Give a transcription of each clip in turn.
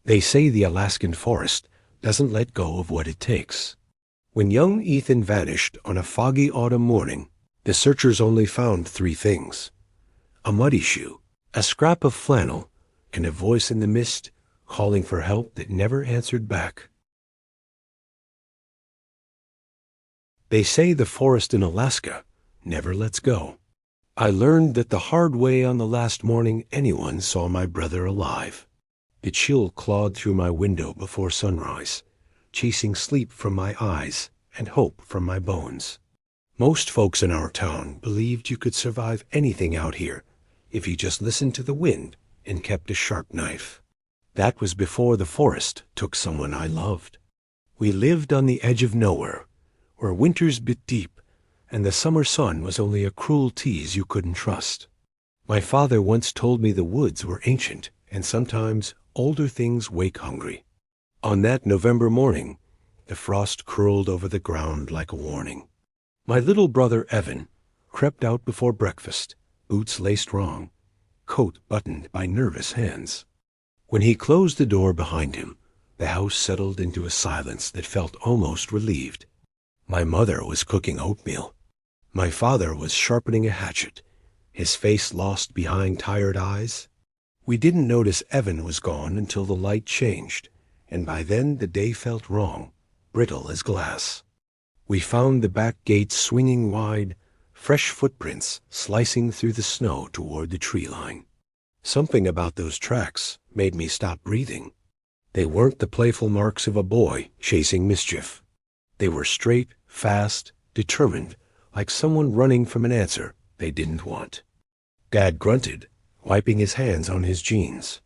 They say the Alaskan forest doesn't let go of what it takes. When young Ethan vanished on a foggy autumn morning, the searchers only found three things: a muddy shoe, a scrap of flannel, and a voice in the mist calling for help that never answered back. They say the forest in Alaska never lets go. I learned that the hard way on the last morning anyone saw my brother alive. The chill clawed through my window before sunrise, chasing sleep from my eyes and hope from my bones. Most folks in our town believed you could survive anything out here if you just listened to the wind and kept a sharp knife. That was before the forest took someone I loved. We lived on the edge of nowhere, where winters bit deep and the summer sun was only a cruel tease you couldn't trust. My father once told me the woods were ancient and sometimes older things wake hungry. On that November morning, the frost curled over the ground like a warning. My little brother Evan crept out before breakfast, boots laced wrong, coat buttoned by nervous hands. When he closed the door behind him, the house settled into a silence that felt almost relieved. My mother was cooking oatmeal. My father was sharpening a hatchet, his face lost behind tired eyes. We didn't notice Evan was gone until the light changed, and by then the day felt wrong, brittle as glass. We found the back gate swinging wide, fresh footprints slicing through the snow toward the tree line. Something about those tracks made me stop breathing. They weren't the playful marks of a boy chasing mischief. They were straight, fast, determined, like someone running from an answer they didn't want. Dad grunted, wiping his hands on his jeans.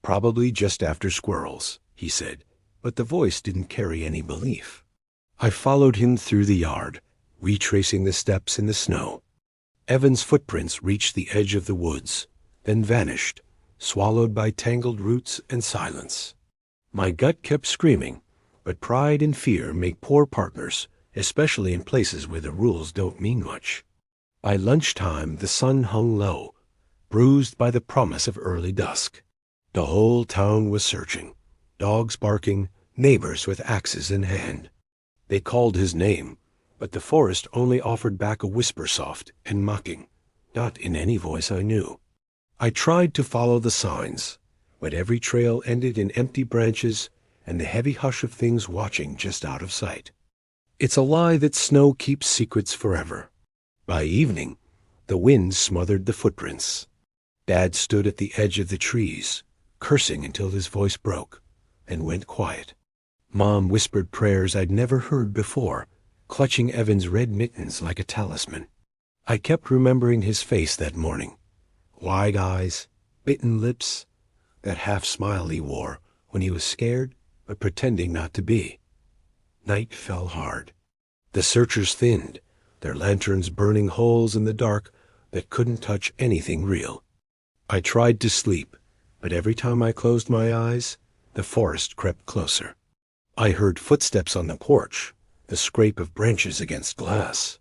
"Probably just after squirrels," he said, but the voice didn't carry any belief. I followed him through the yard, retracing the steps in the snow. Evan's footprints reached the edge of the woods, then vanished, swallowed by tangled roots and silence. My gut kept screaming, but pride and fear make poor partners, especially in places where the rules don't mean much. By lunchtime, the sun hung low, bruised by the promise of early dusk. The whole town was searching, dogs barking, neighbors with axes in hand. They called his name, but the forest only offered back a whisper soft and mocking, not in any voice I knew. I tried to follow the signs, but every trail ended in empty branches and the heavy hush of things watching just out of sight. It's a lie that snow keeps secrets forever. By evening, the wind smothered the footprints. Dad stood at the edge of the trees, cursing until his voice broke, and went quiet. Mom whispered prayers I'd never heard before, clutching Evan's red mittens like a talisman. I kept remembering his face that morning. Wide eyes, bitten lips, that half smile he wore when he was scared but pretending not to be. Night fell hard. The searchers thinned, their lanterns burning holes in the dark that couldn't touch anything real. I tried to sleep, but every time I closed my eyes, the forest crept closer. I heard footsteps on the porch, the scrape of branches against glass.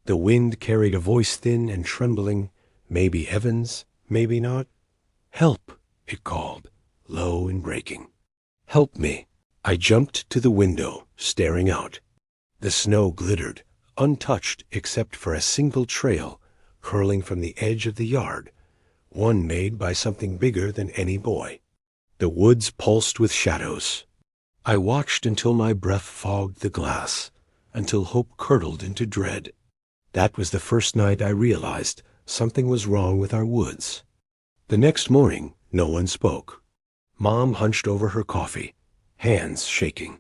The wind carried a voice thin and trembling, maybe Evan's, maybe not. "Help," it called, low and breaking. "Help me." I jumped to the window, staring out. The snow glittered, untouched except for a single trail curling from the edge of the yard, one made by something bigger than any boy. The woods pulsed with shadows. I watched until my breath fogged the glass, until hope curdled into dread. That was the first night I realized something was wrong with our woods. The next morning, no one spoke. Mom hunched over her coffee, hands shaking.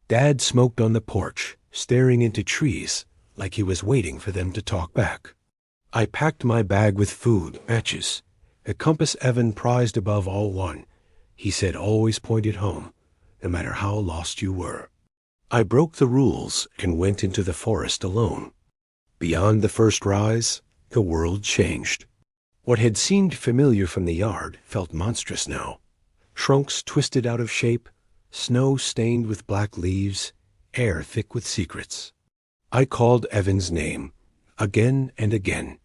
Dad smoked on the porch, staring into trees like he was waiting for them to talk back. I packed my bag with food, matches, a compass Evan prized above all one. He said always pointed home, no matter how lost you were. I broke the rules and went into the forest alone. Beyond the first rise, the world changed. What had seemed familiar from the yard felt monstrous now. Trunks twisted out of shape, snow stained with black leaves, air thick with secrets. I called Evan's name, again and again,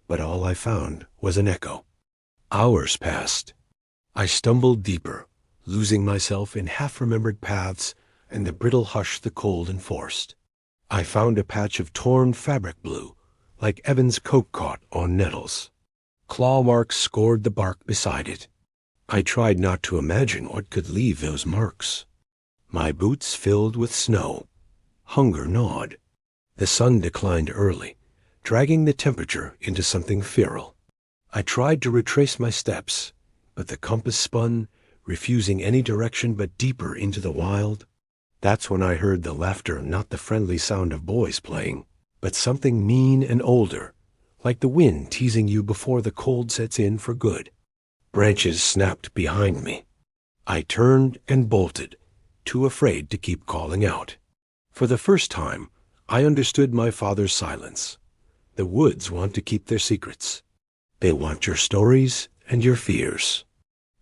but all I found was an echo. Hours passed. I stumbled deeper, losing myself in half-remembered paths and the brittle hush the cold enforced. I found a patch of torn fabric blue, like Evan's coat caught on nettles. Claw marks scored the bark beside it. I tried not to imagine what could leave those marks. My boots filled with snow. Hunger gnawed. The sun declined early, dragging the temperature into something feral. I tried to retrace my steps, but the compass spun, refusing any direction but deeper into the wild. That's when I heard the laughter, not the friendly sound of boys playing, but something mean and older, like the wind teasing you before the cold sets in for good. Branches snapped behind me. I turned and bolted, too afraid to keep calling out. For the first time, I understood my father's silence. The woods want to keep their secrets. They want your stories and your fears.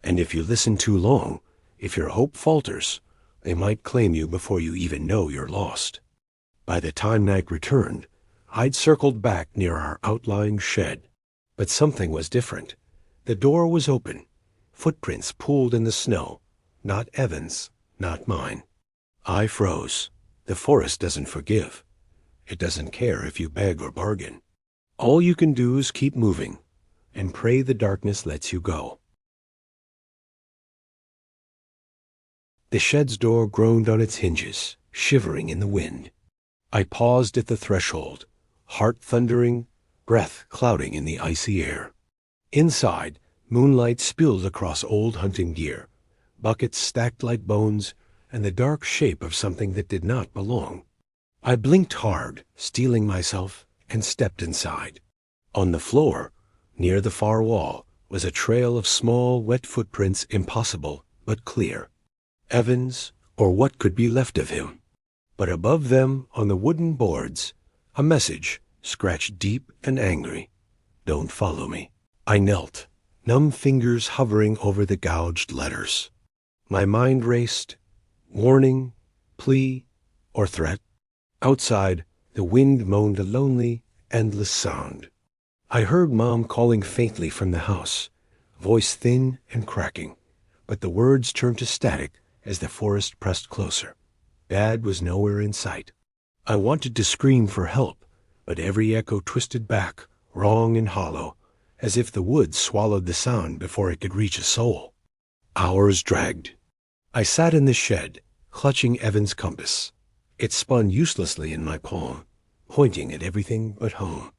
And if you listen too long, if your hope falters, they might claim you before you even know you're lost. By the time night returned, I'd circled back near our outlying shed. But something was different. The door was open. Footprints pooled in the snow. Not Evan's, not mine. I froze. The forest doesn't forgive. It doesn't care if you beg or bargain. All you can do is keep moving and pray the darkness lets you go. The shed's door groaned on its hinges, shivering in the wind. I paused at the threshold, heart thundering, breath clouding in the icy air. Inside, moonlight spilled across old hunting gear, buckets stacked like bones, and the dark shape of something that did not belong. I blinked hard, steeling myself, and stepped inside. On the floor, near the far wall, was a trail of small, wet footprints, impossible but clear. Evan's, or what could be left of him. But above them, on the wooden boards, a message, scratched deep and angry. Don't follow me. I knelt, numb fingers hovering over the gouged letters. My mind raced. Warning, plea, or threat. Outside, the wind moaned a lonely, endless sound. I heard Mom calling faintly from the house, voice thin and cracking, but the words turned to static as the forest pressed closer. Dad was nowhere in sight. I wanted to scream for help, but every echo twisted back, wrong and hollow, as if the woods swallowed the sound before it could reach a soul. Hours dragged. I sat in the shed, clutching Evan's compass. It spun uselessly in my palm, pointing at everything but home.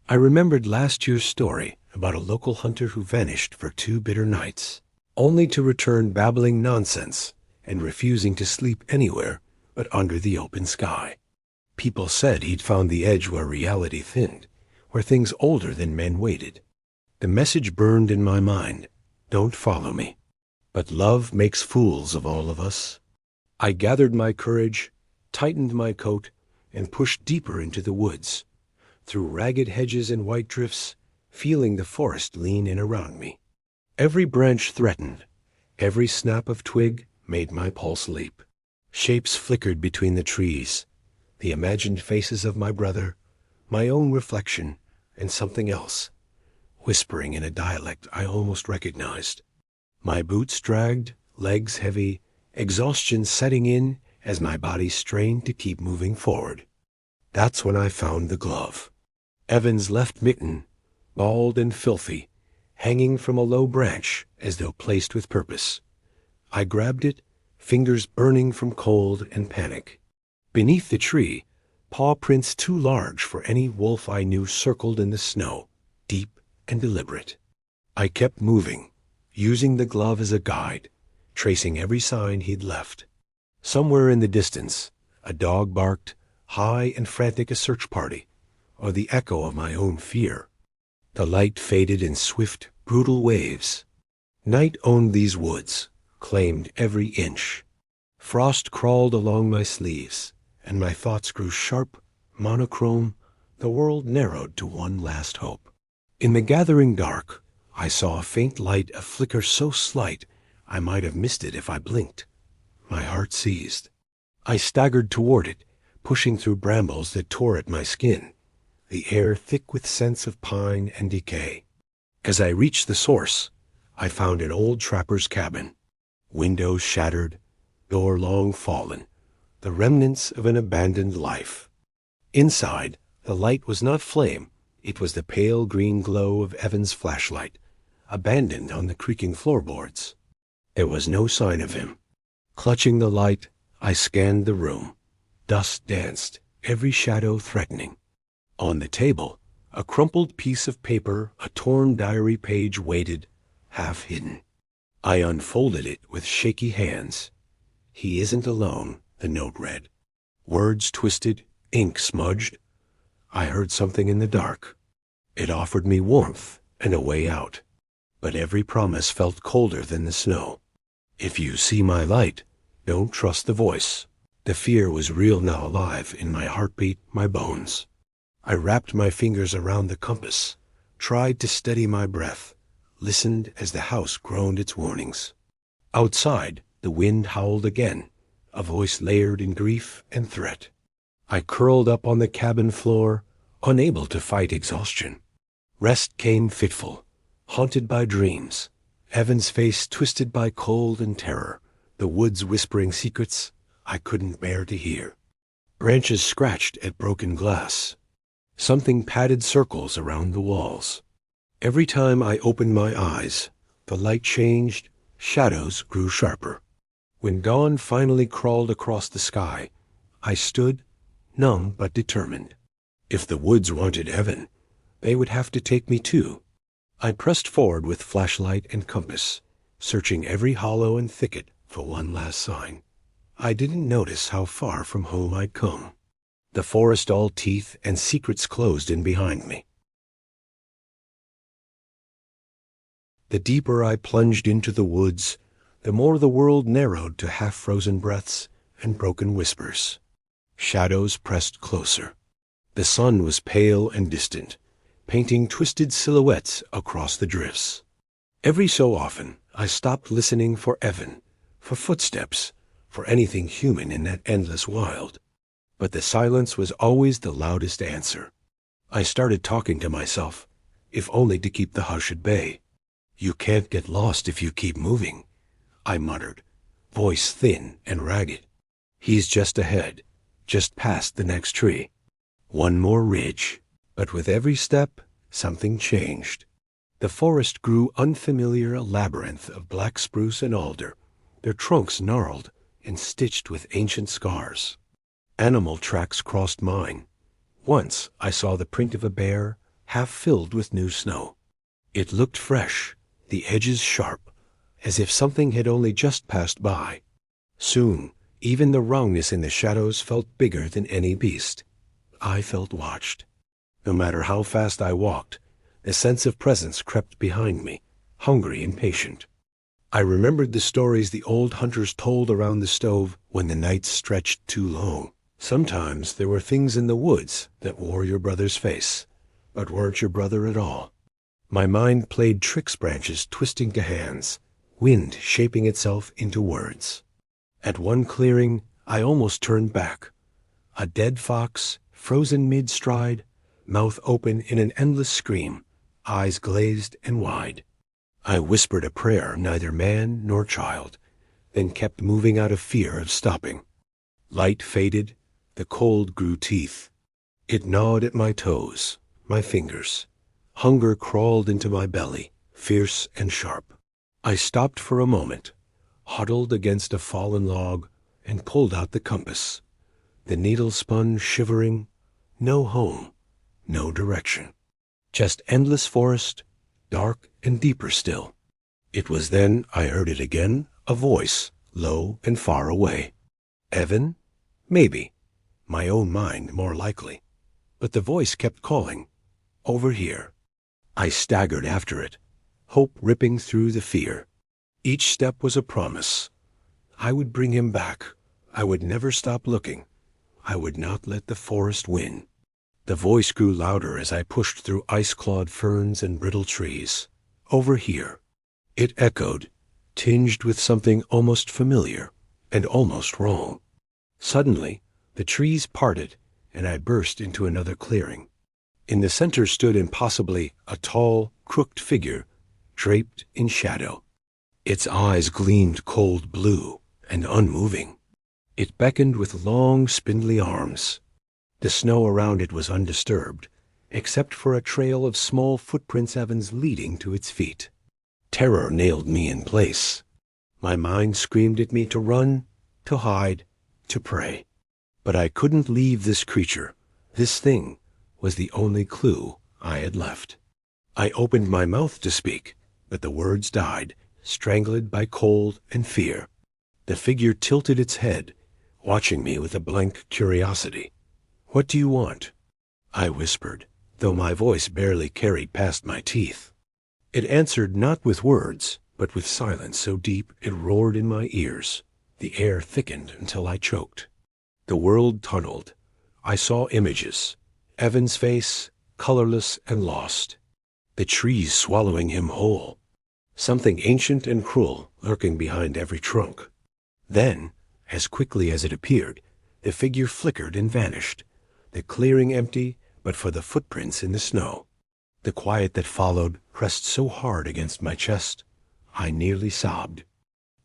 I remembered last year's story about a local hunter who vanished for 2 bitter nights, only to return babbling nonsense and refusing to sleep anywhere but under the open sky. People said he'd found the edge where reality thinned, where things older than men waited. The message burned in my mind, don't follow me. But love makes fools of all of us. I gathered my courage, tightened my coat, and pushed deeper into the woods, through ragged hedges and white drifts, feeling the forest lean in around me. Every branch threatened, every snap of twig made my pulse leap. Shapes flickered between the trees, the imagined faces of my brother, my own reflection, and something else, whispering in a dialect I almost recognized. My boots dragged, legs heavy, exhaustion setting in as my body strained to keep moving forward. That's when I found the glove. Evan's left mitten, bald and filthy, hanging from a low branch as though placed with purpose. I grabbed it, fingers burning from cold and panic. Beneath the tree, paw prints too large for any wolf I knew circled in the snow, deep and deliberate. I kept moving, using the glove as a guide, tracing every sign he'd left. Somewhere in the distance, a dog barked, high and frantic, a search party, or the echo of my own fear. The light faded in swift, brutal waves. Night owned these woods, claimed every inch. Frost crawled along my sleeves, and my thoughts grew sharp, monochrome. The world narrowed to one last hope. In the gathering dark, I saw a faint light, a flicker so slight I might have missed it if I blinked. My heart seized. I staggered toward it, pushing through brambles that tore at my skin, the air thick with scents of pine and decay. As I reached the source, I found an old trapper's cabin. Windows shattered, door long fallen, the remnants of an abandoned life. Inside, the light was not flame, it was the pale green glow of Evan's flashlight, abandoned on the creaking floorboards. There was no sign of him. Clutching the light, I scanned the room. Dust danced, every shadow threatening. On the table, a crumpled piece of paper, a torn diary page waited, half hidden. I unfolded it with shaky hands. "He isn't alone," the note read. Words twisted, ink smudged. I heard something in the dark. It offered me warmth and a way out. But every promise felt colder than the snow. "If you see my light, don't trust the voice." The fear was real now, alive in my heartbeat, my bones. I wrapped my fingers around the compass, tried to steady my breath, listened as the house groaned its warnings. Outside, the wind howled again, a voice layered in grief and threat. I curled up on the cabin floor, unable to fight exhaustion. Rest came fitful, haunted by dreams, Evan's face twisted by cold and terror, the woods whispering secrets I couldn't bear to hear. Branches scratched at broken glass. Something padded circles around the walls. Every time I opened my eyes, the light changed, shadows grew sharper. When dawn finally crawled across the sky, I stood, numb but determined. If the woods wanted Evan, they would have to take me too. I pressed forward with flashlight and compass, searching every hollow and thicket for one last sign. I didn't notice how far from home I'd come. The forest all teeth and secrets closed in behind me. The deeper I plunged into the woods, the more the world narrowed to half-frozen breaths and broken whispers. Shadows pressed closer. The sun was pale and distant, painting twisted silhouettes across the drifts. Every so often, I stopped listening for Evan, for footsteps, for anything human in that endless wild. But the silence was always the loudest answer. I started talking to myself, if only to keep the hush at bay. "You can't get lost if you keep moving," I muttered, voice thin and ragged. "He's just ahead, just past the next tree." One more ridge. But with every step, something changed. The forest grew unfamiliar, a labyrinth of black spruce and alder, their trunks gnarled and stitched with ancient scars. Animal tracks crossed mine. Once I saw the print of a bear, half filled with new snow. It looked fresh, the edges sharp, as if something had only just passed by. Soon, even the wrongness in the shadows felt bigger than any beast. I felt watched. No matter how fast I walked, a sense of presence crept behind me, hungry and patient. I remembered the stories the old hunters told around the stove when the nights stretched too long. Sometimes there were things in the woods that wore your brother's face, but weren't your brother at all. My mind played tricks, branches twisting to hands, wind shaping itself into words. At one clearing, I almost turned back. A dead fox, frozen mid-stride, mouth open in an endless scream, eyes glazed and wide. I whispered a prayer, neither man nor child, then kept moving out of fear of stopping. Light faded, the cold grew teeth. It gnawed at my toes, my fingers. Hunger crawled into my belly, fierce and sharp. I stopped for a moment, huddled against a fallen log, and pulled out the compass. The needle spun shivering. No home, no direction. Just endless forest, dark and deeper still. It was then I heard it again, a voice, low and far away. Evan? Maybe. My own mind, more likely. But the voice kept calling. Over here. I staggered after it, hope ripping through the fear. Each step was a promise. I would bring him back. I would never stop looking. I would not let the forest win. The voice grew louder as I pushed through ice-clawed ferns and brittle trees. Over here. It echoed, tinged with something almost familiar and almost wrong. Suddenly, the trees parted, and I burst into another clearing. In the center stood impossibly a tall, crooked figure, draped in shadow. Its eyes gleamed cold blue and unmoving. It beckoned with long, spindly arms. The snow around it was undisturbed, except for a trail of small footprints Evans leading to its feet. Terror nailed me in place. My mind screamed at me to run, to hide, to pray. But I couldn't leave this creature. This thing was the only clue I had left. I opened my mouth to speak, but the words died, strangled by cold and fear. The figure tilted its head, watching me with a blank curiosity. "What do you want?" I whispered, though my voice barely carried past my teeth. It answered not with words, but with silence so deep it roared in my ears. The air thickened until I choked. The world tunneled. I saw images. Evan's face, colorless and lost. The trees swallowing him whole. Something ancient and cruel lurking behind every trunk. Then, as quickly as it appeared, the figure flickered and vanished, the clearing empty but for the footprints in the snow. The quiet that followed pressed so hard against my chest, I nearly sobbed.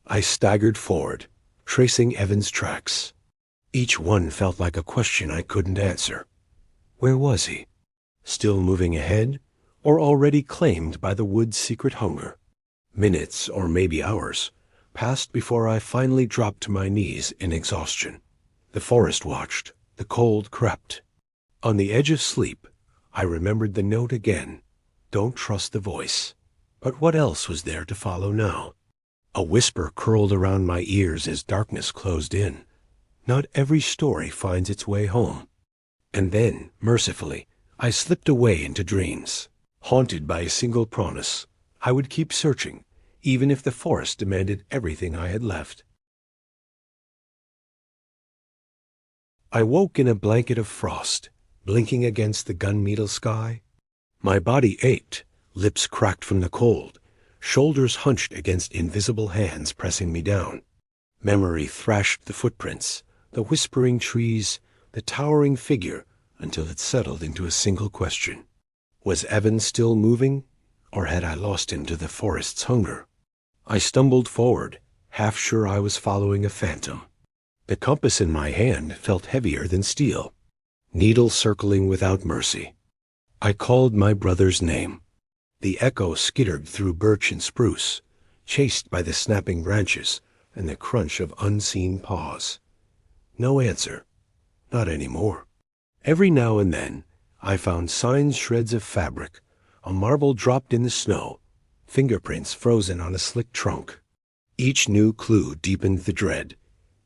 I staggered forward, tracing Evan's tracks. Each one felt like a question I couldn't answer. Where was he? Still moving ahead, or already claimed by the wood's secret hunger? Minutes, or maybe hours, passed before I finally dropped to my knees in exhaustion. The forest watched. The cold crept. On the edge of sleep, I remembered the note again. Don't trust the voice. But what else was there to follow now? A whisper curled around my ears as darkness closed in. Not every story finds its way home. And then, mercifully, I slipped away into dreams, haunted by a single promise. I would keep searching, even if the forest demanded everything I had left. I woke in a blanket of frost, blinking against the gunmetal sky. My body ached, lips cracked from the cold, shoulders hunched against invisible hands pressing me down. Memory thrashed the footprints, the whispering trees, the towering figure, until it settled into a single question. Was Evan still moving, or had I lost him to the forest's hunger? I stumbled forward, half sure I was following a phantom. The compass in my hand felt heavier than steel, needle circling without mercy. I called my brother's name. The echo skittered through birch and spruce, chased by the snapping branches and the crunch of unseen paws. No answer. Not anymore. Every now and then, I found signed shreds of fabric, a marble dropped in the snow, fingerprints frozen on a slick trunk. Each new clue deepened the dread,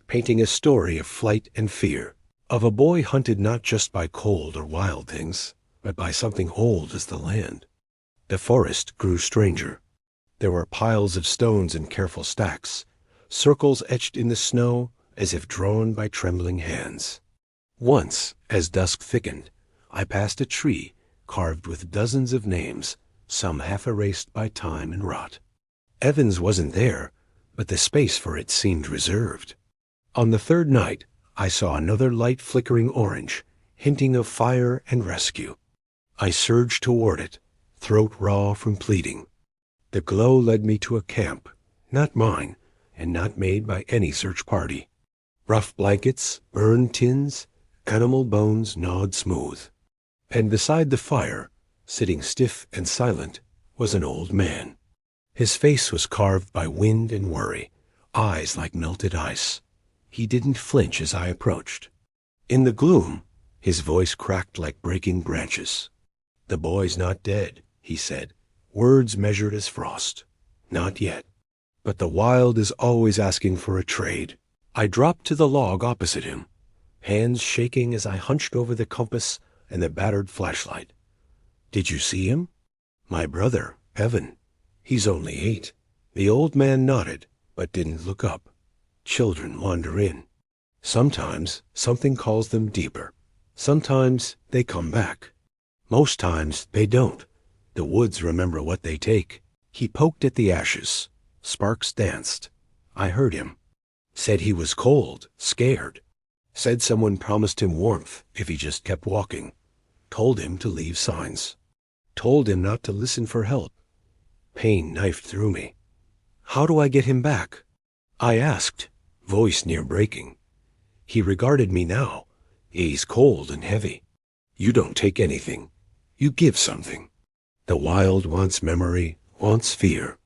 painting a story of flight and fear, of a boy hunted not just by cold or wild things, but by something old as the land. The forest grew stranger. There were piles of stones in careful stacks, circles etched in the snow as if drawn by trembling hands. Once, as dusk thickened, I passed a tree carved with dozens of names, some half erased by time and rot. Evans wasn't there, but the space for it seemed reserved. On the third night, I saw another light flickering orange, hinting of fire and rescue. I surged toward it, throat raw from pleading. The glow led me to a camp, not mine, and not made by any search party. Rough blankets, burned tins, animal bones gnawed smooth. And beside the fire, sitting stiff and silent, was an old man. His face was carved by wind and worry, eyes like melted ice. He didn't flinch as I approached. In the gloom, his voice cracked like breaking branches. "The boy's not dead," he said, words measured as frost. "Not yet. But the wild is always asking for a trade." I dropped to the log opposite him, hands shaking as I hunched over the compass and the battered flashlight. "Did you see him?" "My brother, Evan. He's only 8. The old man nodded, but didn't look up. Children wander in. Sometimes something calls them deeper. Sometimes they come back. Most times they don't. The woods remember what they take." He poked at the ashes. Sparks danced. I heard him. Said he was cold, scared. Said someone promised him warmth if he just kept walking. Told him to leave signs. Told him not to listen for help. Pain knifed through me. How do I get him back? I asked, voice near breaking. He regarded me now. He's cold and heavy. You don't take anything. You give something. The wild wants memory, wants fear.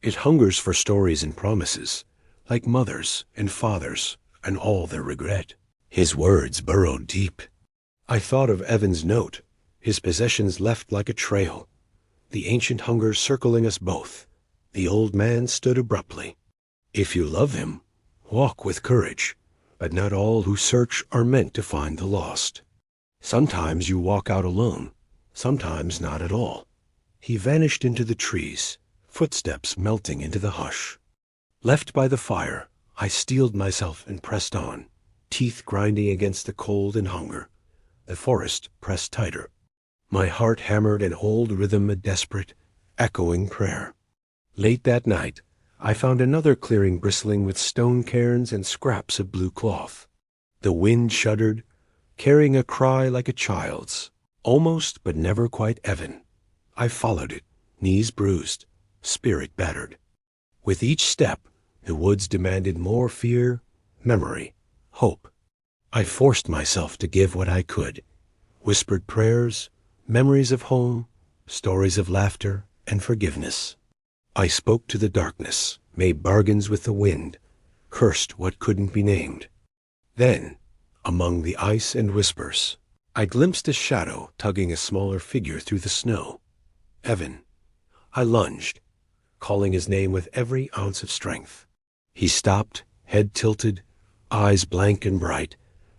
It hungers for stories and promises, like mothers and fathers and all their regret. His words burrowed deep. I thought of Evan's note, his possessions left like a trail, the ancient hunger circling us both. The old man stood abruptly. If you love him, walk with courage, but not all who search are meant to find the lost. Sometimes you walk out alone, sometimes not at all. He vanished into the trees, footsteps melting into the hush. Left by the fire, I steeled myself and pressed on, teeth grinding against the cold and hunger. The forest pressed tighter. My heart hammered an old rhythm, a desperate, echoing prayer. Late that night, I found another clearing bristling with stone cairns and scraps of blue cloth. The wind shuddered, carrying a cry like a child's, almost but never quite Evan. I followed it, knees bruised, spirit battered. With each step, the woods demanded more fear, memory, hope. I forced myself to give what I could, whispered prayers, memories of home, stories of laughter and forgiveness. I spoke to the darkness, made bargains with the wind, cursed what couldn't be named. Then, among the ice and whispers, I glimpsed a shadow tugging a smaller figure through the snow. Evan. I lunged, calling his name with every ounce of strength. He stopped, head tilted, eyes blank and bright,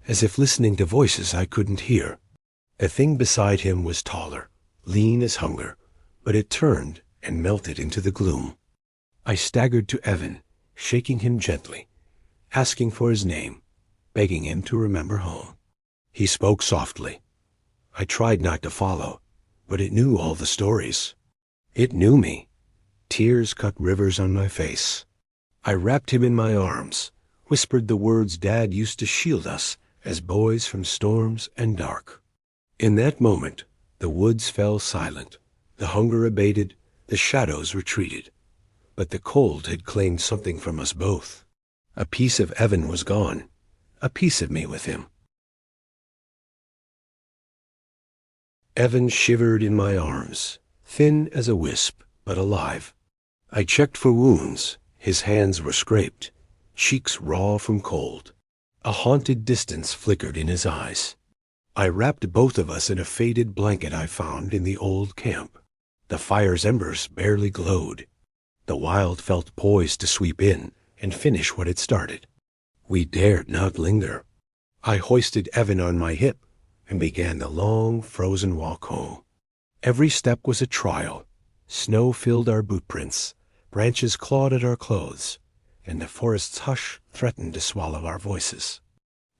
as if listening to voices I couldn't hear. The thing beside him was taller, lean as hunger, but it turned and melted into the gloom. I staggered to Evan, shaking him gently, asking for his name, begging him to remember home. He spoke softly. I tried not to follow, but it knew all the stories. It knew me. Tears cut rivers on my face. I wrapped him in my arms, whispered the words Dad used to shield us as boys from storms and dark. In that moment, the woods fell silent, the hunger abated, the shadows retreated. But the cold had claimed something from us both. A piece of Evan was gone, a piece of me with him. Evan shivered in my arms, thin as a wisp, but alive. I checked for wounds. His hands were scraped, cheeks raw from cold. A haunted distance flickered in his eyes. I wrapped both of us in a faded blanket I found in the old camp. The fire's embers barely glowed. The wild felt poised to sweep in and finish what it started. We dared not linger. I hoisted Evan on my hip and began the long, frozen walk home. Every step was a trial. Snow filled our boot prints, branches clawed at our clothes, and the forest's hush threatened to swallow our voices.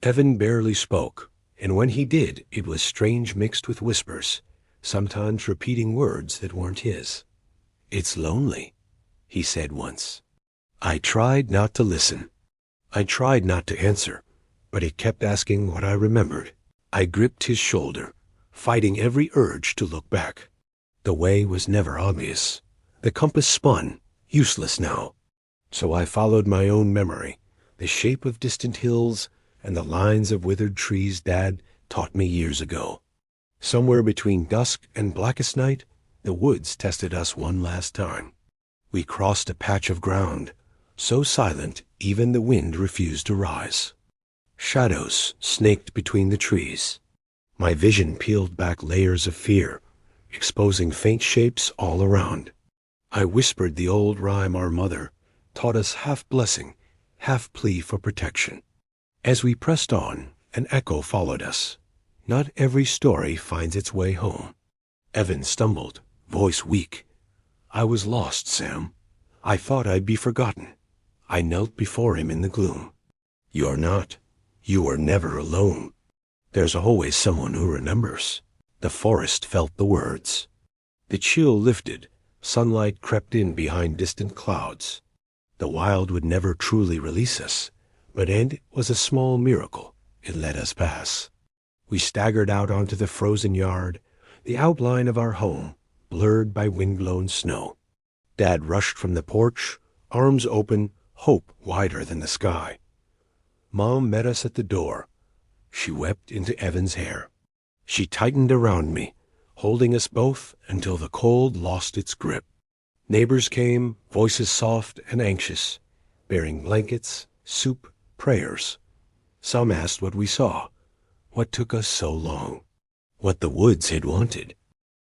Evan barely spoke, and when he did, it was strange mixed with whispers, sometimes repeating words that weren't his. "It's lonely," he said once. I tried not to listen. I tried not to answer, but he kept asking what I remembered. I gripped his shoulder, fighting every urge to look back. The way was never obvious. The compass spun, useless now. So I followed my own memory, the shape of distant hills and the lines of withered trees Dad taught me years ago. Somewhere between dusk and blackest night, the woods tested us one last time. We crossed a patch of ground, so silent even the wind refused to rise. Shadows snaked between the trees. My vision peeled back layers of fear, exposing faint shapes all around. I whispered the old rhyme our mother taught us, half blessing, half plea for protection. As we pressed on, an echo followed us. Not every story finds its way home. Evan stumbled, voice weak. I was lost, Sam. I thought I'd be forgotten. I knelt before him in the gloom. You're not. You are never alone. There's always someone who remembers. The forest felt the words. The chill lifted. Sunlight crept in behind distant clouds. The wild would never truly release us, but it was a small miracle. It let us pass. We staggered out onto the frozen yard, the outline of our home blurred by wind-blown snow. Dad rushed from the porch, arms open, hope wider than the sky. Mom met us at the door. She wept into Evan's hair. She tightened around me, holding us both until the cold lost its grip. Neighbors came, voices soft and anxious, bearing blankets, soup, prayers. Some asked what we saw, what took us so long, what the woods had wanted.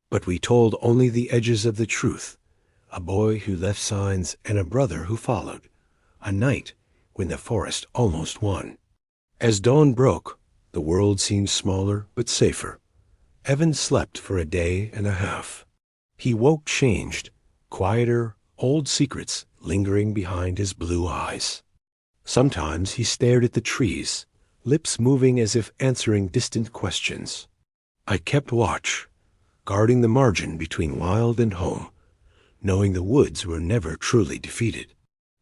But we told only the edges of the truth, a boy who left signs and a brother who followed, a night when the forest almost won. As dawn broke, the world seemed smaller but safer. Evan slept for a day and a half. He woke changed, quieter, old secrets lingering behind his blue eyes. Sometimes he stared at the trees, lips moving as if answering distant questions. I kept watch, guarding the margin between wild and home, knowing the woods were never truly defeated.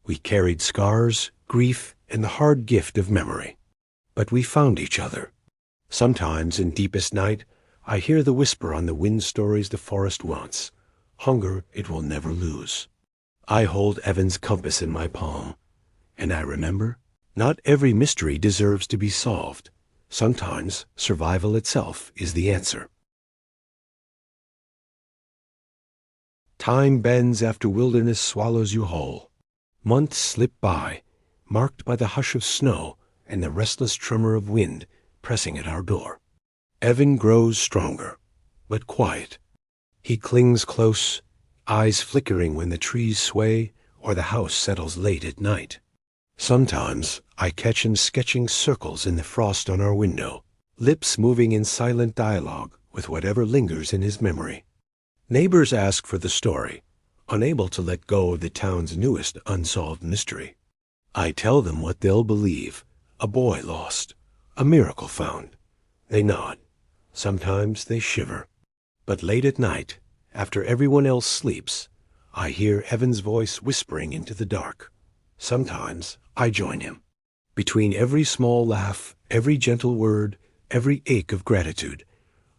We carried scars, grief, and the hard gift of memory. But we found each other. Sometimes in deepest night, I hear the whisper on the wind stories the forest wants. Hunger it will never lose. I hold Evan's compass in my palm, and I remember, not every mystery deserves to be solved. Sometimes survival itself is the answer. Time bends after wilderness swallows you whole. Months slip by, marked by the hush of snow and the restless tremor of wind pressing at our door. Evan grows stronger, but quiet. He clings close, eyes flickering when the trees sway or the house settles late at night. Sometimes I catch him sketching circles in the frost on our window, lips moving in silent dialogue with whatever lingers in his memory. Neighbors ask for the story, unable to let go of the town's newest unsolved mystery. I tell them what they'll believe: a boy lost, a miracle found. They nod. Sometimes they shiver. But late at night, after everyone else sleeps, I hear Evan's voice whispering into the dark. Sometimes I join him. Between every small laugh, every gentle word, every ache of gratitude,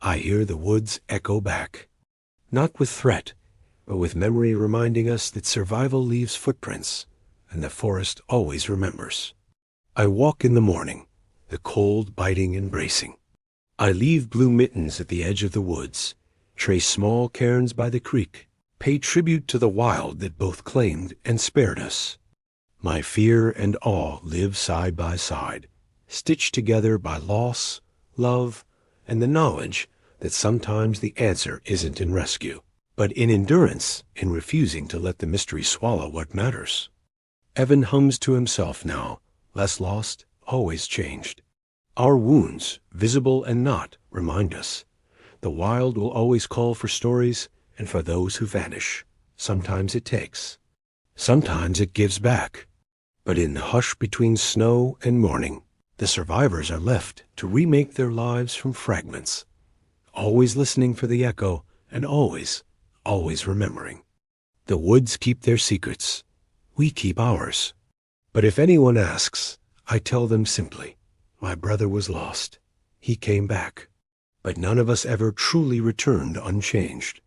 I hear the woods echo back. Not with threat, but with memory reminding us that survival leaves footprints, and the forest always remembers. I walk in the morning, the cold biting and bracing. I leave blue mittens at the edge of the woods, trace small cairns by the creek, pay tribute to the wild that both claimed and spared us. My fear and awe live side by side, stitched together by loss, love, and the knowledge that sometimes the answer isn't in rescue, but in endurance, in refusing to let the mystery swallow what matters. Evan hums to himself now, less lost, always changed. Our wounds, visible and not, remind us. The wild will always call for stories, and for those who vanish. Sometimes it takes. Sometimes it gives back. But in the hush between snow and morning, the survivors are left to remake their lives from fragments, always listening for the echo and always, always remembering. The woods keep their secrets. We keep ours. But if anyone asks, I tell them simply, my brother was lost. He came back. But none of us ever truly returned unchanged.